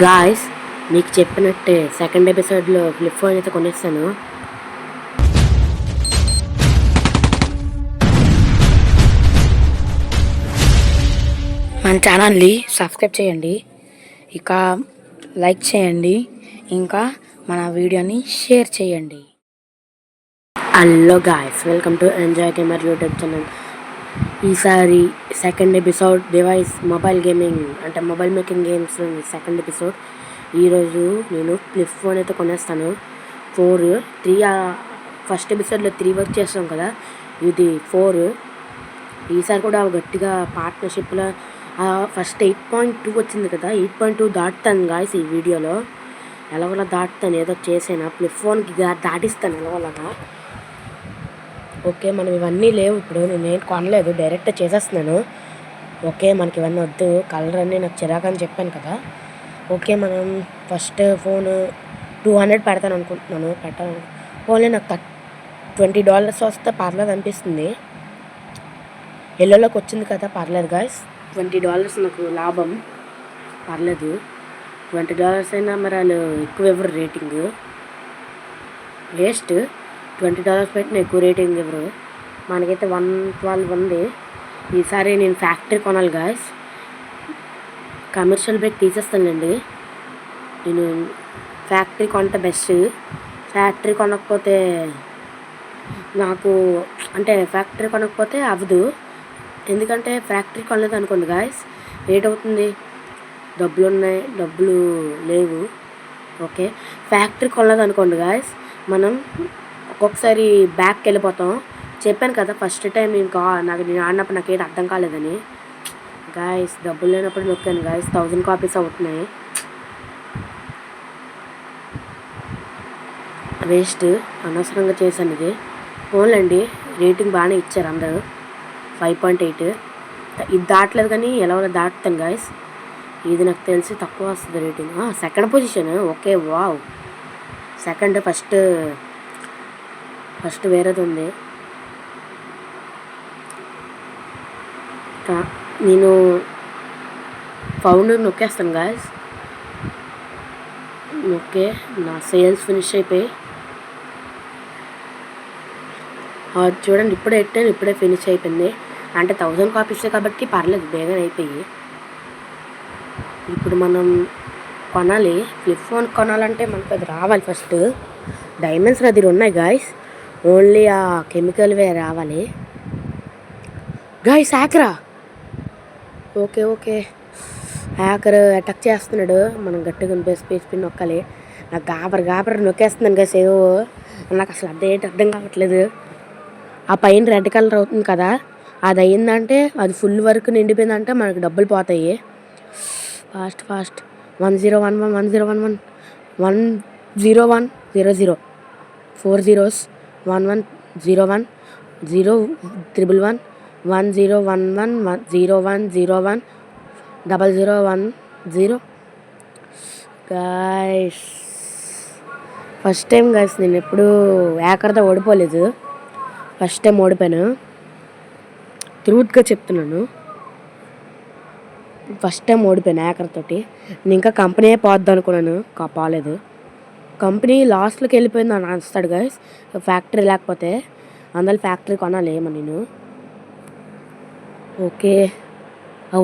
Guys, మీకు చెప్పినట్టే second ఎపిసోడ్లో ఫ్లిప్ ఫోన్ అయితే కొనేస్తాను. మన ఛానల్ని సబ్స్క్రైబ్ చేయండి, ఇక లైక్ చేయండి, ఇంకా మన వీడియోని షేర్ చేయండి. Hello guys, welcome to enjoy gamer YouTube channel. ఈసారి second episode device mobile gaming అంటే mobile making games second episode. ఈరోజు నేను ఫ్లిప్ ఫోన్ అయితే కొనేస్తాను. 3 ఫస్ట్ ఎపిసోడ్లో 3 వర్క్ చేస్తాం కదా, ఇది 4. ఈసారి కూడా గట్టిగా పార్ట్నర్షిప్లో ఫస్ట్ 8.2 వచ్చింది కదా, 8.2 దాటుతాను గాయస్. ఈ వీడియోలో ఎలాగోలా దాటుతాను, ఏదో చేసాను ఫ్లిప్ ఫోన్కి దాటిస్తాను ఎలాగోలాగా. ఓకే, మనం ఇవన్నీ లేవు ఇప్పుడు, నేను కొనలేదు, డైరెక్ట్ చేసేస్తున్నాను. ఓకే, మనకి ఇవన్నీ వద్దు, కలర్ అన్నీ నాకు చిరాకని చెప్పాను కదా. ఓకే, మనం ఫస్ట్ ఫోన్ $200 పెడతాను అనుకుంటున్నాను. ఓన్లీ నాకు $20 వస్తే పర్లేదు అనిపిస్తుంది. ఎల్లోలోకి వచ్చింది కదా, పర్లేదు గాయస్. $20 నాకు లాభం, పర్లేదు. $20 అయినా మరి వాళ్ళు ఎక్కువ ఇవ్వరు రేటింగ్, వేస్ట్. $20 పెట్టిన ఎక్కువ రేటింగ్ ఇవ్వరు. మనకైతే 112 ఉంది. ఈసారి నేను ఫ్యాక్టరీ కొనాలి గాయస్. Commercial break తీసేస్తానండి. నేను ఫ్యాక్టరీ కొంటే బెస్ట్. ఫ్యాక్టరీ కొనకపోతే నాకు ఫ్యాక్టరీ కొనకపోతే అవ్వదు. ఎందుకంటే ఫ్యాక్టరీ కొనలేదు అనుకోండి గాయస్, ఏటవుతుంది, డబ్బులు ఉన్నాయి, డబ్బులు లేవు. ఓకే, ఫ్యాక్టరీ కొనలేదు అనుకోండి గాయస్, మనం ఒక్కొక్కసారి బ్యాక్కి వెళ్ళిపోతాం. చెప్పాను కదా ఫస్ట్ టైం నేను ఆడినప్పుడు నాకేంటి అర్థం కాలేదని. గాయస్, డబ్బులు లేనప్పుడు నొక్కాను గాయస్, 1000 కాపీస్ అవుతున్నాయి, వేస్ట్, అనవసరంగా చేశాను ఇది. ఫోన్లండి రేటింగ్ బాగానే ఇచ్చారు అందరూ, 5.8. ఇది దాటలేదు కానీ ఎలా దాటుతాను గాయస్. ఇది నాకు తెలిసి తక్కువ వస్తుంది rating. Second position. Okay, wow. Second, first వేరేది ఉంది. నేను ఫౌండర్ నొక్కేస్తాను గాయస్. ఓకే, నా సేల్స్ ఫినిష్ అయిపోయి చూడండి, ఇప్పుడే ఎట్టాను, ఇప్పుడే ఫినిష్ అయిపోయింది. అంటే 1000 కాపీసే కాబట్టి పర్లేదు, బేగా అయిపోయి. ఇప్పుడు మనం కొనాలి, ఫ్లిప్ ఫోన్ కొనాలంటే మనకు అది రావాలి. ఫస్ట్ డైమండ్స్ నా దగ్గర ఉన్నాయి గాయస్, ఓన్లీ ఆ కెమికల్వే రావాలి గాయస్. హ్యాకరా? ఓకే, హ్యాకర్ అటాక్ చేస్తున్నాడు. మనం గట్టిగా స్పేస్ పిన్ నొక్కాలి. నాకు గాబర్ నొక్కేస్తున్నాను గాయస్. ఏదో నాకు అసలు అర్థం కావట్లేదు. ఆ పైన రెడ్ కలర్ అవుతుంది కదా, అది అయ్యిందంటే, అది ఫుల్ వర్క్ నిండిపోయిందంటే మనకు డబ్బులు పోతాయి. Fast 1011 1011 101 00 4 zeros 1101 011 1011 0101 0010 guys. First time guys, నేను ఎప్పుడు హ్యాకర్తో ఓడిపోలేదు, ఫస్ట్ టైం ఓడిపోయాను. ట్రూత్గా చెప్తున్నాను, ఫస్ట్ టైం ఓడిపోయాను హ్యాకర్ తోటి. నేను ఇంకా కంపెనీయే పోద్దాం అనుకున్నాను, పోలేదు. కంపెనీ లాస్ట్లోకి వెళ్ళిపోయింది అని అనిస్తాడు గాయస్, ఫ్యాక్టరీ లేకపోతే. అందులో ఫ్యాక్టరీ కొనాలి ఏమో నేను. ఓకే,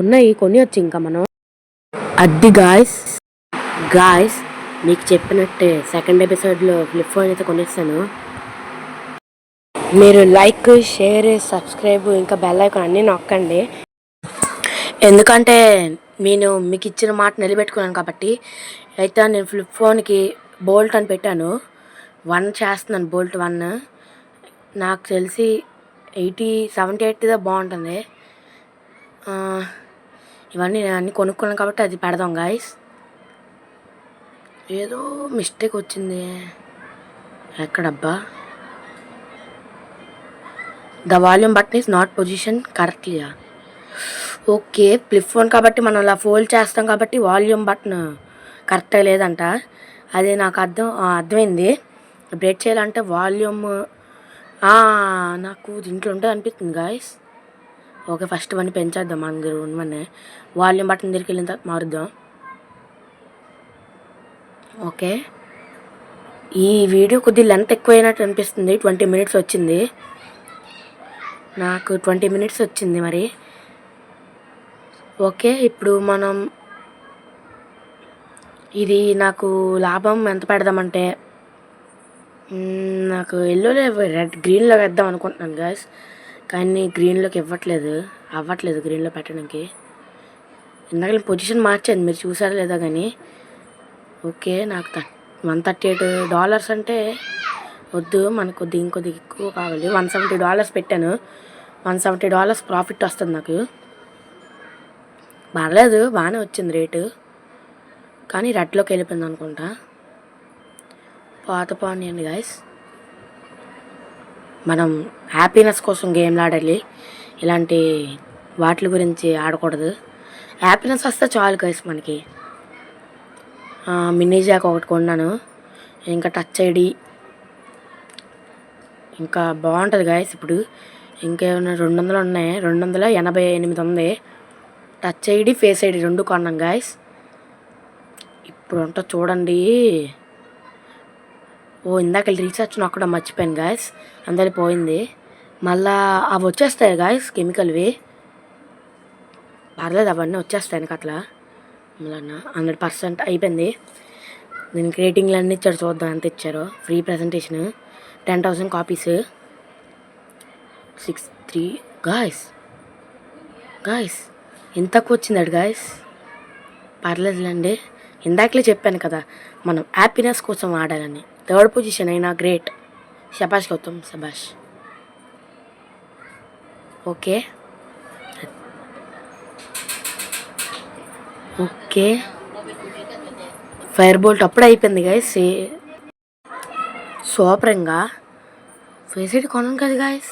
ఉన్నాయి, కొని వచ్చి ఇంకా మనం అది గాయస్, మీకు చెప్పినట్టే సెకండ్ ఎపిసోడ్లో ఫ్లిప్ ఫోన్ అయితే కొనేస్తాను. మీరు లైక్, షేర్, సబ్స్క్రైబ్, ఇంకా బెల్ ఐకాన్ అన్నీ నొక్కండి. ఎందుకంటే నేను మీకు ఇచ్చిన మాట నిలబెట్టుకున్నాను కాబట్టి. అయితే నేను ఫ్లిప్ ఫోన్కి బోల్ట్ అని పెట్టాను, 1 చేస్తున్నాను, బోల్ట్ 1. నాకు తెలిసి 78 బాగుంటుంది. ఇవన్నీ నేను అన్నీ కొనుక్కున్నాను కాబట్టి అది పెడదాం గాయస్. ఏదో మిస్టేక్ వచ్చింది, ఎక్కడబ్బా? The volume button is not position correctly. Okay, flip phone కాబట్టి మనం అలా ఫోల్డ్ చేస్తాం కాబట్టి వాల్యూమ్ బటన్ కరెక్ట్గా లేదంట. అది నాకు అర్థమైంది. బ్రేక్ చేయాలంటే వాల్యూమ్ నాకు దీంట్లో ఉంటుంది అనిపిస్తుంది గాయస్. ఓకే, ఫస్ట్ వన్ పెంచేద్దాం, మన దగ్గర ఉన్నవన్నీ. వాల్యూమ్ బటన్ దగ్గరికి వెళ్ళిన తర్వాత మారుద్దాం. ఓకే, ఈ వీడియో కొద్దిగా లెంత్ ఎక్కువైనట్టు అనిపిస్తుంది. 20 minutes వచ్చింది, నాకు 20 minutes వచ్చింది మరి. ఓకే, ఇప్పుడు మనం ఇది నాకు లాభం ఎంత పెడదామంటే నాకు ఎల్లోలో గ్రీన్లో వేద్దాం అనుకుంటున్నాను గాయస్. కానీ గ్రీన్లోకి అవ్వట్లేదు గ్రీన్లో పెట్టడానికి. ఇందాక నేను పొజిషన్ మార్చాను, మీరు చూసారా లేదా కానీ. ఓకే, నాకు $138 అంటే వద్దు, మనకు ఇంకొద్ది ఎక్కువ కావాలి. $170 పెట్టాను, $170 ప్రాఫిట్ వస్తుంది నాకు. పర్లేదు, బాగానే వచ్చింది రేటు. కానీ రెడ్లోకి వెళ్ళిపోయింది అనుకుంటా. పాత పానీయండి గాయస్, మనం హ్యాపీనెస్ కోసం గేమ్లు ఆడాలి, ఇలాంటి వాటి గురించి ఆడకూడదు. హ్యాపీనెస్ వస్తే చాలు గైస్ మనకి. మినీ జాక్ ఒకటి కొన్నాను, ఇంకా టచ్ ఐడి ఇంకా బాగుంటుంది గాయస్. ఇప్పుడు ఇంకేమైనా 200 ఉన్నాయి, 288 ఉంది. టచ్ ఐడి ఫేస్ ఐడి 2 కొన్నాను గాయస్. ఇప్పుడు అంతా చూడండి. ఇందాక రీఛార్జ్ నొక్కడం కూడా మర్చిపోయాను గాయస్, అందరి పోయింది. మళ్ళా అవి వచ్చేస్తాయి గాయస్, కెమికల్వి. పర్లేదు, అవన్నీ వచ్చేస్తాయి నాకు అట్లా. మళ్ళీ 100% అయిపోయింది. దీనికి రేటింగ్లు అన్నీ ఇచ్చాడు, చూద్దాం ఎంత ఇచ్చారో. ఫ్రీ ప్రజెంటేషన్ 10,000 కాపీస్, 63 గాయస్ ఎంత తక్కువ వచ్చింది గాయస్. పర్లేదులేండి, ఇందాకలే చెప్పాను కదా మనం హ్యాపీనెస్ కోసం ఆడాలని. 3rd పొజిషన్ అయినా గ్రేట్, శబాష్ గౌతమ్, శబాష్. ఓకే ఫైర్ బోల్ట్ అప్పుడే అయిపోయింది గాయస్. సూపరంగా ఫేసిడ్ కొన్నాను కదా గాయస్.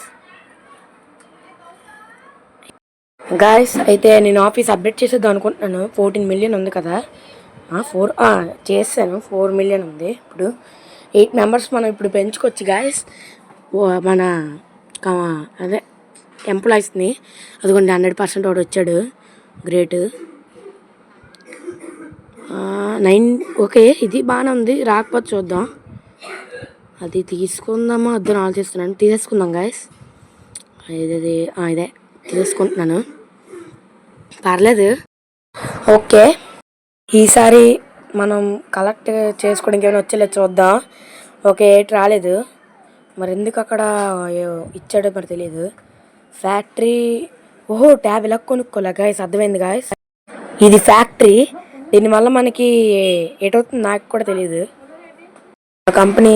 అయితే నేను ఆఫీస్ అప్డేట్ చేసేద్దాం అనుకుంటున్నాను. 14 million ఉంది కదా, చేశాను. 4 million ఉంది. ఇప్పుడు 8 members మనం ఇప్పుడు పెంచుకోవచ్చు గాయస్, మన అదే ఎంప్లాయీస్ని. అదిగోండి 100% వాడు వచ్చాడు, గ్రేట్. 9. ఓకే, ఇది బాగానే ఉంది, రాకపోతే చూద్దాం. అది తీసుకుందామా వద్దని ఆలోచిస్తున్నాను. తీసేసుకుందాం గాయస్, ఇదే తీసుకుంటున్నాను. పర్లేదు. ఓకే, ఈసారి మనం కలెక్ట్ చేసుకోవడానికి ఏమైనా వచ్చేలేదు చూద్దాం. ఓకే, 8 రాలేదు, మరి ఎందుకు అక్కడ ఇచ్చాడో మరి తెలియదు. ఫ్యాక్టరీ, ట్యాబ్ ఇలా కొనుక్కోలే గాయస్, అర్థమైంది గాయస్. ఇది ఫ్యాక్టరీ, దీనివల్ల మనకి ఏటవుతుంది నాకు కూడా తెలియదు. కంపెనీ.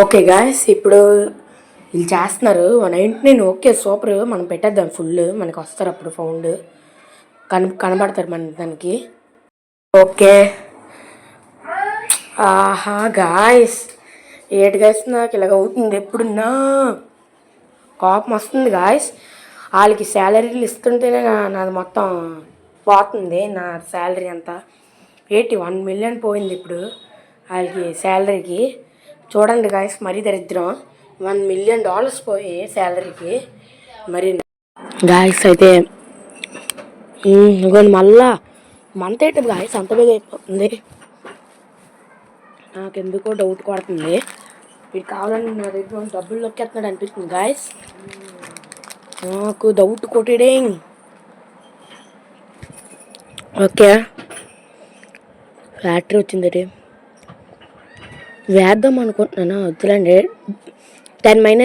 ఓకే గాయస్, ఇప్పుడు వీళ్ళు చేస్తున్నారు 199. ఓకే, సూపర్, మనం పెట్టేద్దాం ఫుల్, మనకి వస్తారు అప్పుడు ఫౌండ్ కనబడతారు మన దానికి. ఓకే, ఆహా గాయస్, గాయస్ నాకు ఇలాగ అవుతుంది ఎప్పుడున్నా. కోపం వస్తుంది గాయస్, వాళ్ళకి శాలరీలు ఇస్తుంటేనే నాది మొత్తం పోతుంది, నా శాలరీ అంతా. 1 million పోయింది ఇప్పుడు వాళ్ళకి శాలరీకి. చూడండి గాయస్, మరీ దరిద్రం. $1 million పోయి శాలరీకి మరి గాయస్. అయితే మళ్ళా మంత్ ఏంటి గాయస్ అంత బేగా అయిపోతుంది, నాకెందుకో డౌట్ కొడుతుంది. మీరు కావాలని నా దగ్గర డబ్బులు నొక్కేస్తున్నాడు అనిపిస్తుంది గాయస్, నాకు డౌట్ కొట్టిడే. ఓకే, ఫ్యాక్టరీ వచ్చింది, వేద్దాం అనుకుంటున్నాను. వద్దులండి, 10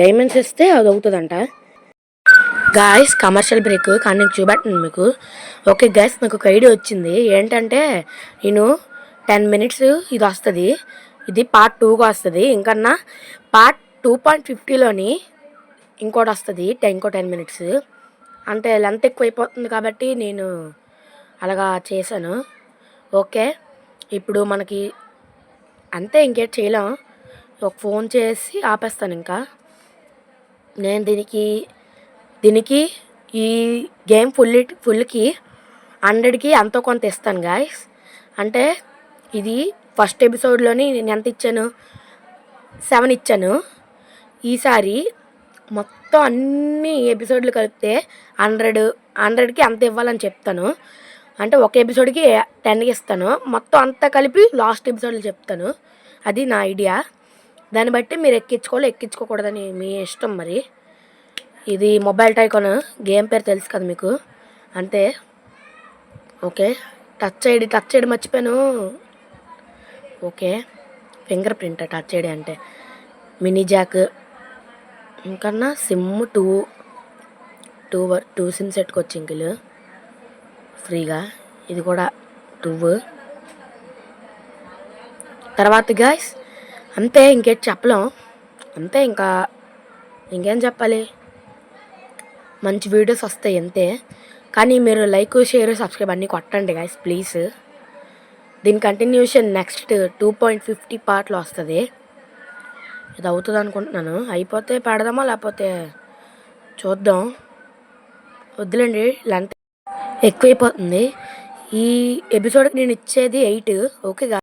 diamonds ఇస్తే అది అవుతుందంట గాయస్. కమర్షియల్ బ్రేక్, కానీ నేను చూపెట్టాను మీకు. ఓకే గాయస్, నాకు ఒక ఐడియా వచ్చింది. ఏంటంటే నేను 10 minutes ఇది వస్తుంది, ఇది part 2గా వస్తుంది. ఇంకన్నా part 2.50లోని ఇంకోటి వస్తుంది, ఇంకో 10 minutes. అంటే లెంత్ ఎక్కువ అయిపోతుంది కాబట్టి నేను అలాగా చేశాను. ఓకే, ఇప్పుడు మనకి అంతే, ఇంకేం చేయలేం. ఒక ఫోన్ చేసి ఆపేస్తాను. ఇంకా నేను దీనికి ఈ గేమ్ ఫుల్కి 100కి ఎంతో కొంత ఇస్తాను గాయస్. అంటే ఇది ఫస్ట్ ఎపిసోడ్లోని నేను ఎంత ఇచ్చాను, 7 ఇచ్చాను. ఈసారి మొత్తం అన్ని ఎపిసోడ్లు కలిపితే 100కి అంత ఇవ్వాలని చెప్తాను. అంటే ఒక ఎపిసోడ్కి 10 ఇస్తాను, మొత్తం అంతా కలిపి లాస్ట్ ఎపిసోడ్లో చెప్తాను. అది నా ఐడియా. దాన్ని బట్టి మీరు ఎక్కించుకోవాలి ఎక్కించుకోకూడదని మీ ఇష్టం. మరి ఇది మొబైల్ టైకాన్ గేమ్ పేరు తెలుసు కదా మీకు, అంతే. ఓకే, టచ్ ఐడి మర్చిపోయాను. ఓకే, ఫింగర్ ప్రింట్ టచ్ ఐడి అంటే. మినీ జాక్ ఇంకన్నా సిమ్ టూ సిమ్స్ పెట్టుకోవచ్చు ఇంకిల్ ఫ్రీగా. ఇది కూడా 2. తర్వాత గాయ్స్ అంతే, ఇంకేం చెప్పలేం. అంతే, ఇంకేం చెప్పాలి. మంచి వీడియోస్ వస్తాయి అంతే. కానీ మీరు లైక్, షేర్, సబ్స్క్రైబ్ అన్నీ కొట్టండి గాయ్స్ ప్లీజ్. దీని కంటిన్యూషన్ నెక్స్ట్ 2.50 పార్ట్లో వస్తుంది. ఇది అవుతుంది అనుకుంటున్నాను. అయిపోతే పెడదామా లేకపోతే చూద్దాం. వద్దులేండి, లెంత్ ఎక్కువైపోతుంది. ఈ ఎపిసోడ్కి నేను ఇచ్చేది 8. ఓకే.